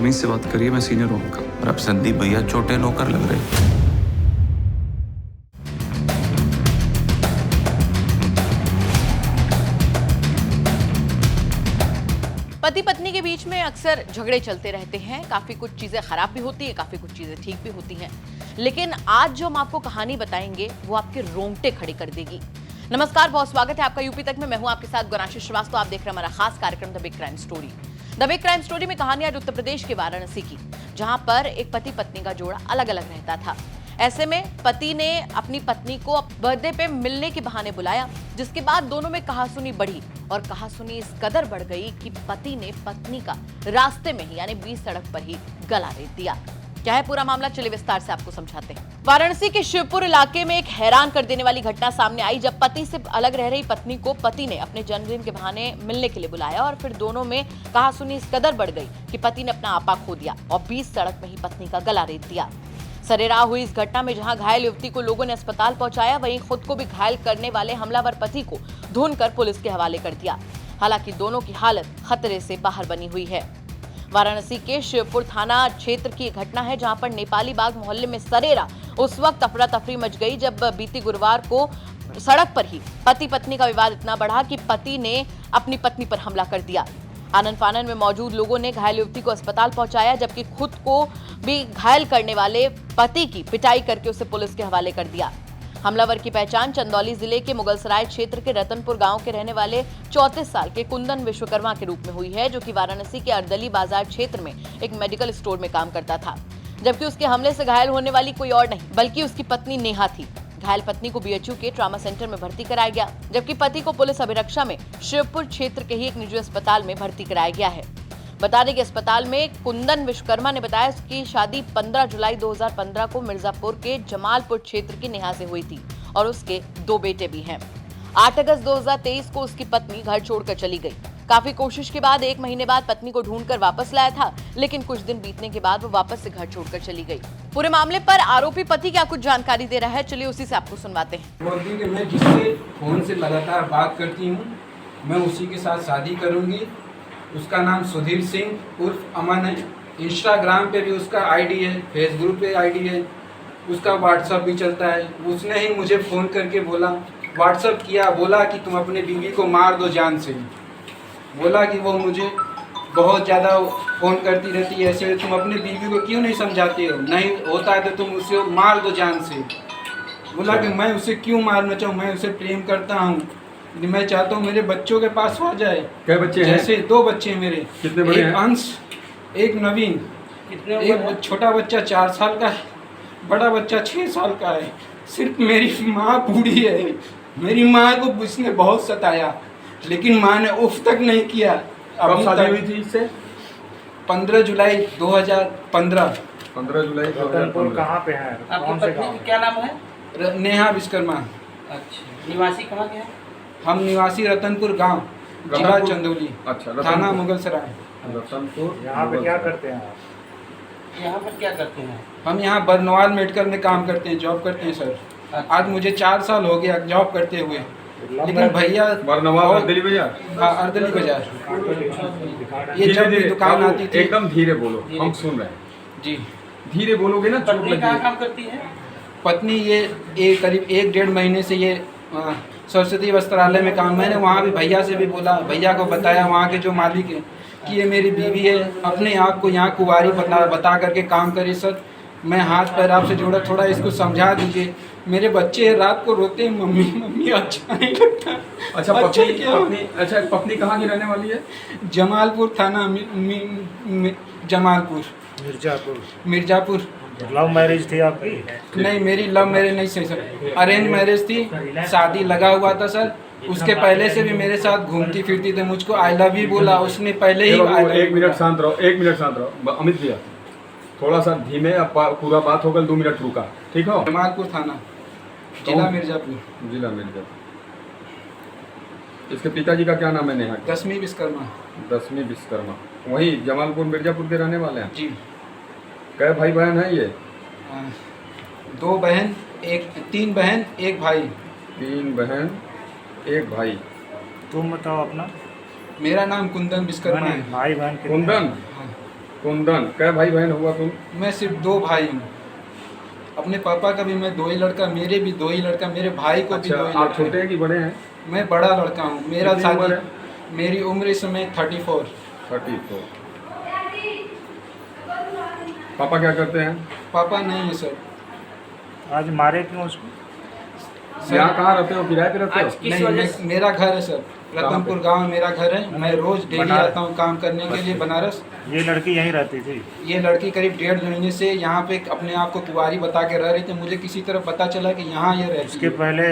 तमीज से बात करिए, मैं सीनियर हूँ आपका। और अब संदीप भैया छोटे नौकर लग रहे हैं। पति पत्नी के बीच में अक्सर झगड़े चलते रहते हैं। काफी कुछ चीजें खराब भी होती है, काफी कुछ चीजें ठीक भी होती हैं। लेकिन आज जो हम आपको कहानी बताएंगे वो आपके रोंगटे खड़े कर देगी। नमस्कार, बहुत स्वागत है आपका यूपी तक में। मैं हूं आपके साथ गौरांशी श्रीवास्तव। आप देख रहे हैं हमारा खास कार्यक्रम the big crime story. The big crime story में कहानी आज उत्तर प्रदेश के वाराणसी की, जहां पर एक पति पत्नी का जोड़ा अलग अलग रहता था। ऐसे में पति ने अपनी पत्नी को बर्थडे पे मिलने के बहाने बुलाया, जिसके बाद दोनों में कहासुनी बढ़ी और कहासुनी इस कदर बढ़ गई कि पति ने पत्नी का रास्ते में ही यानी बीच सड़क पर ही गला रेत दिया। क्या है पूरा मामला, चलिए विस्तार से आपको समझाते हैं। वाराणसी के शिवपुर इलाके में एक हैरान कर देने वाली घटना सामने आई, जब पति से अलग रह रही पत्नी को पति ने अपने जन्मदिन के बहाने मिलने के लिए बुलाया और फिर दोनों में कहासुनी इस कदर बढ़ गई कि पति ने अपना आपा खो दिया और बीच सड़क में ही पत्नी का गला रेत दिया। सरेराह हुई इस घटना में जहां घायल युवती को लोगों ने अस्पताल पहुंचाया, वहीं खुद को भी घायल करने वाले हमलावर पति को ढूंढकर पुलिस के हवाले कर दिया। हालांकि दोनों की हालत खतरे से बाहर बनी हुई है। वाराणसी के शिवपुर थाना क्षेत्र की घटना है, जहां पर नेपाली बाग मोहल्ले में सरेराह उस वक्त अफरा तफरी मच गई जब बीती गुरुवार को सड़क पर ही पति पत्नी का विवाद इतना बढ़ा कि पति ने अपनी पत्नी पर हमला कर दिया। आनन फानन में मौजूद लोगों ने घायल युवती को अस्पताल पहुंचाया, जबकि खुद को भी घायल करने वाले पति की पिटाई करके उसे पुलिस के हवाले कर दिया। हमलावर की पहचान चंदौली जिले के मुगलसराय क्षेत्र के रतनपुर गांव के रहने वाले 34 साल के कुंदन विश्वकर्मा के रूप में हुई है, जो कि वाराणसी के अर्दली बाजार क्षेत्र में एक मेडिकल स्टोर में काम करता था। जबकि उसके हमले से घायल होने वाली कोई और नहीं बल्कि उसकी पत्नी नेहा थी। घायल पत्नी को बीएचयू के ट्रॉमा सेंटर में भर्ती कराया गया, जबकि पति को पुलिस अभिरक्षा में शिवपुर क्षेत्र के ही एक निजी अस्पताल में भर्ती कराया गया है। बता दें कि अस्पताल में कुंदन विश्वकर्मा ने बताया कि शादी 15 जुलाई 2015 को मिर्जापुर के जमालपुर क्षेत्र की नेहा से हुई थी और उसके 2 बेटे भी हैं। 8 अगस्त 2023 को उसकी पत्नी घर छोड़कर चली गई। काफी कोशिश के बाद 1 महीने बाद पत्नी को ढूंढकर वापस लाया था, लेकिन कुछ दिन बीतने के बाद वो वापस से घर छोड़कर चली गई। पूरे मामले पर आरोपी पति क्या कुछ जानकारी दे रहा है, चलिए उसी से आपको सुनवाते हैं। बोलती कि मैं जिससे फोन से लगातार बात करती हूँ, मैं उसी के साथ शादी करूँगी। उसका नाम सुधीर सिंह उर्फ अमन है। इंस्टाग्राम पे भी उसका आईडी है, फेसबुक पे आईडी है, उसका व्हाट्सअप भी चलता है। उसने ही मुझे फ़ोन करके बोला, व्हाट्सअप किया, बोला कि तुम अपने बीवी को मार दो जान से। बोला कि वो मुझे बहुत ज़्यादा फ़ोन करती रहती है, ऐसे तुम अपने बीवी को क्यों नहीं समझाते हो, नहीं होता है तो तुम उसे मार दो जान से। बोला कि मैं उसे क्यों मारना चाहूँ, मैं उसे प्रेम करता हूँ, मैं चाहता हूँ मेरे बच्चों के पास आ जाए। क्या बच्चे हैं? जैसे 2 बच्चे मेरे। कितने बड़े हैं? एक अंश, एक नवीन। एक छोटा बच्चा 4 साल का है, बड़ा बच्चा 6 साल का है। सिर्फ मेरी माँ बूढ़ी है। मेरी माँ को उसने बहुत सताया, लेकिन माँ ने उफ तक नहीं किया। कब शादी हुई थी इससे? 15 जुलाई 2015। 15 जुलाई रतनपुर कहाँ पे है? आपकी पत्नी का क्या नाम है? नेहा विश्वकर्मा। अच्छा, निवासी कहाँ के हैं? हम निवासी रतनपुर गांव, जिला चंदौली, अच्छा, थाना मुगलसराय। रतनपुर। यहाँ पे क्या करते हैं आप? यहाँ पर क्या करते हैं? हम यहाँ बरनवाल मेडिकल में काम करते हैं, जॉब करते हैं सर। अच्छा। आज मुझे 4 साल हो गया जॉब करते हुए, लेकिन भैया बरनवाल अर्दली बाजार। हाँ, अर्दली बाजार। ये जब भी दुकान आती थी। एकदम धीरे बोलो, हम सुन रहे हैं जी। धीरे बोलोगे ना चोट पत्नी कहाँ लगेगी। काम करती है? पत्नी ये करीब 1-1.5 महीने से ये सरस्वती वस्त्रालय में काम। मैंने वहाँ भी भैया से भी बोला, भैया को बताया, वहाँ के जो मालिक है, कि ये मेरी बीवी है, अपने आप को यहाँ कुंवारी बता करके काम करे सर। मैं हाथ पैर आपसे जोड़ा, थोड़ा इसको समझा दीजिए। मेरे बच्चे रात को रोते हैं, मम्मी मम्मी अच्छा नहीं लगता। अच्छा, पत्नी कहाँ की रहने वाली है? जमालपुर थाना जमालपुर मिर्जापुर। लव मैरिज थी आपकी? नहीं, मेरी लव मैरिज नहीं सही सर, अरेंज मैरिज थी। शादी लगा हुआ था सर। उसके पहले से भी मेरे साथ घूमती फिरती थी, मुझको आई लव यू बोला उसने पहले ही। 1 मिनट शांत रहो, 1 मिनट शांत रहो। अमित भैया थोड़ा सा धीमे, पूरा बात होगा, 2 मिनट रुका, ठीक हो? जमालपुर थाना, जिला मिर्जापुर। जिला मिर्जापुर। इसके पिताजी का क्या नाम है? नेहा। 10वीं विश्वकर्मा। 10वीं विश्वकर्मा। वही जमालपुर मिर्जापुर के रहने वाले हैं जी। कै भाई बहन है ये? 2 बहन, 3 बहन 1 भाई। 3 बहन 1 भाई। तुम बताओ अपना। मेरा नाम कुंदन विश्वकर्मा है। भाई बहन कुंदन, हाँ। कुंदन, क्या भाई बहन हुआ तुम? मैं सिर्फ 2 भाई हूँ। अपने पापा का भी मैं 2 ही लड़का, मेरे भी 2 ही लड़का, मेरे भाई को भी अच्छा, 2 ही आप लड़का। छोटे हैं कि बड़े हैं? मैं बड़ा लड़का हूँ। मेरा कितनी उम्र शादी, मेरी उम्र इस समय 34। 34। पापा क्या करते हैं? पापा नहीं है सर। आज मारे क्यों उसको? यहाँ कहाँ रहते हो? किराए पे रहते आज हो? किस नहीं, वजह से? मेरा घर है सर, रतनपुर गांव में मेरा घर है। मैं रोज डेली बनारस। आता हूँ काम करने के लिए बनारस। ये लड़की यहीं रहती थी? ये लड़की करीब 1.5 महीने से यहाँ पे अपने आप को कुंवारी बता के रह रही थी। मुझे किसी तरह पता चला कि यहाँ ये रहती इसके है। पहले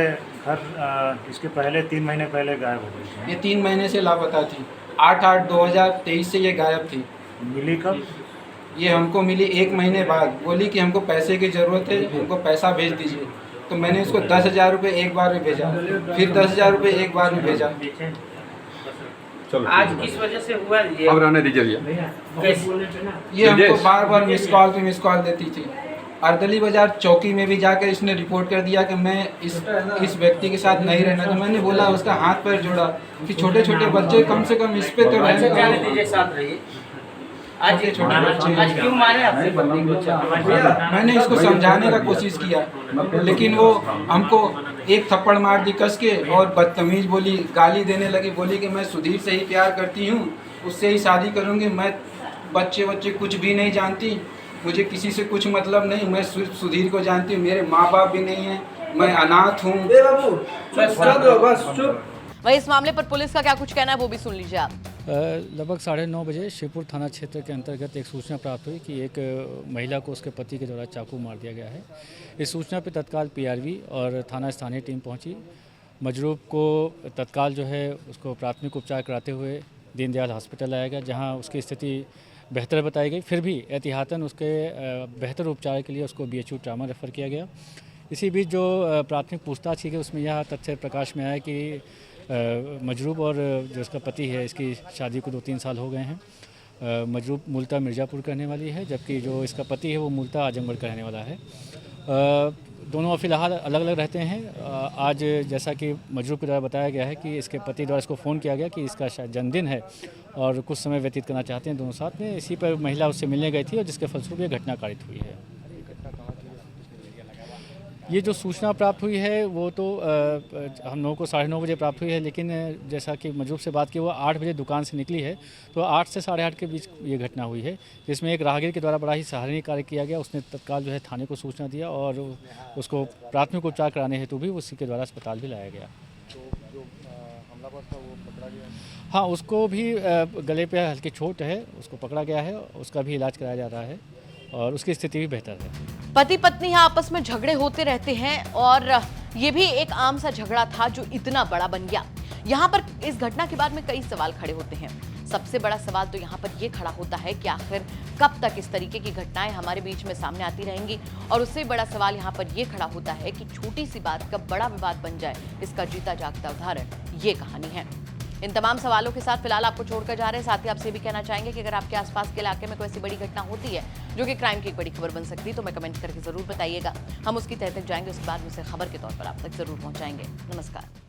इसके पहले 3 महीने पहले गायब हो गई थी। ये 3 महीने से लापता थी। 8/8/2023 से ये गायब थी। मिली कब? ये हमको मिली 1 महीने बाद। बोली कि हमको पैसे की ज़रूरत है, हमको पैसा भेज दीजिए। तो मैंने उसको 10,000 रुपये एक बार में भेजा, फिर 10,000 रुपये एक बार में भेजा। चलो आज किस वजह से हुआ ये? अब रहने दीजिए भैया। कैसे? ये हमको ब्रजेश। बार बार मिस कॉल पे मिस कॉल देती थी। अर्दली बाजार चौकी में भी जाकर इसने रिपोर्ट कर दिया कि मैं इस व्यक्ति के साथ नहीं रहना। तो मैंने बोला, उसका हाथ पैर जोड़ा कि छोटे छोटे बच्चे कम से कम इस पे तो अच्छा, रहने जाने दो। दीजिए, साथ रहिए। आज छोटे बच्चे। आज क्यों मारे आपसे पत्नी को? मैंने इसको समझाने का कोशिश किया, लेकिन वो हमको एक थप्पड़ मार दी कस के और बदतमीज बोली, गाली देने लगी। बोली कि मैं सुधीर से ही प्यार करती हूँ, उससे ही शादी करूँगी। मैं बच्चे कुछ भी नहीं जानती, मुझे किसी से कुछ मतलब नहीं। मैं सिर्फ सुधीर को जानती हूँ। मेरे माँ बाप भी नहीं हैं, मैं अनाथ हूँ। वही इस मामले पर पुलिस का क्या कुछ कहना है वो भी सुन लीजिए आप। लगभग 9:30 बजे शिवपुर थाना क्षेत्र के अंतर्गत एक सूचना प्राप्त हुई कि एक महिला को उसके पति के द्वारा चाकू मार दिया गया है। इस सूचना पर तत्काल पीआरवी और थाना स्थानीय टीम पहुंची। मजरूब को तत्काल जो है उसको प्राथमिक उपचार कराते हुए दीनदयाल हॉस्पिटल लाया गया, जहां उसकी स्थिति बेहतर बताई गई। फिर भी एहतियातन उसके बेहतर उपचार के लिए उसको BHU ट्रामा रेफ़र किया गया। इसी बीच जो प्राथमिक पूछताछ की गई उसमें यह तथ्य प्रकाश में आया कि मजरूब और जो उसका पति है, इसकी शादी को 2-3 साल हो गए हैं। मजरूब मूलतः मिर्ज़ापुर का रहने वाली है, जबकि जो इसका पति है वो मूलतः आजमगढ़ का रहने वाला है। दोनों फ़िलहाल अलग अलग रहते हैं। आज जैसा कि मजरूब के द्वारा बताया गया है कि इसके पति द्वारा इसको फ़ोन किया गया कि इसका शायद जन्मदिन है और कुछ समय व्यतीत करना चाहते हैं दोनों साथ में। इसी पर महिला उससे मिलने गई थी और जिसके फलस्वरूप ये घटना कारित हुई है। ये जो सूचना प्राप्त हुई है वो तो हम लोगों को 9:30 बजे प्राप्त हुई है, लेकिन जैसा कि मजरूब से बात की वो 8 बजे दुकान से निकली है, तो 8 से 8:30 के बीच ये घटना हुई है, जिसमें एक राहगीर के द्वारा बड़ा ही सराहनीय कार्य किया गया। उसने तत्काल जो है थाने को सूचना दिया और उसको प्राथमिक उपचार कराने हेतु भी उसी के द्वारा अस्पताल भी लाया गया। हाँ, उसको भी गले पे हल्की चोट है, उसको पकड़ा गया है, उसका भी इलाज कराया जा रहा है और उसकी स्थिति भी बेहतर है। पति पत्नी यहाँ आपस में झगड़े होते रहते हैं और ये भी एक आम सा झगड़ा था जो इतना बड़ा बन गया। यहाँ पर इस घटना के बाद में कई सवाल खड़े होते हैं। सबसे बड़ा सवाल तो यहाँ पर ये खड़ा होता है कि आखिर कब तक इस तरीके की घटनाएं हमारे बीच में सामने आती रहेंगी, और उससे बड़ा सवाल यहाँ पर ये खड़ा होता है कि छोटी सी बात कब बड़ा विवाद बन जाए, इसका जीता जागता उदाहरण ये कहानी है। इन तमाम सवालों के साथ फिलहाल आपको छोड़कर जा रहे हैं। साथ ही आपसे भी कहना चाहेंगे कि अगर आपके आसपास के इलाके में कोई ऐसी बड़ी घटना होती है जो कि क्राइम की एक बड़ी खबर बन सकती है, तो मैं कमेंट करके जरूर बताइएगा। हम उसकी तह तक जाएंगे, उसके बाद उसे खबर के तौर पर आप तक जरूर पहुंचाएंगे। नमस्कार।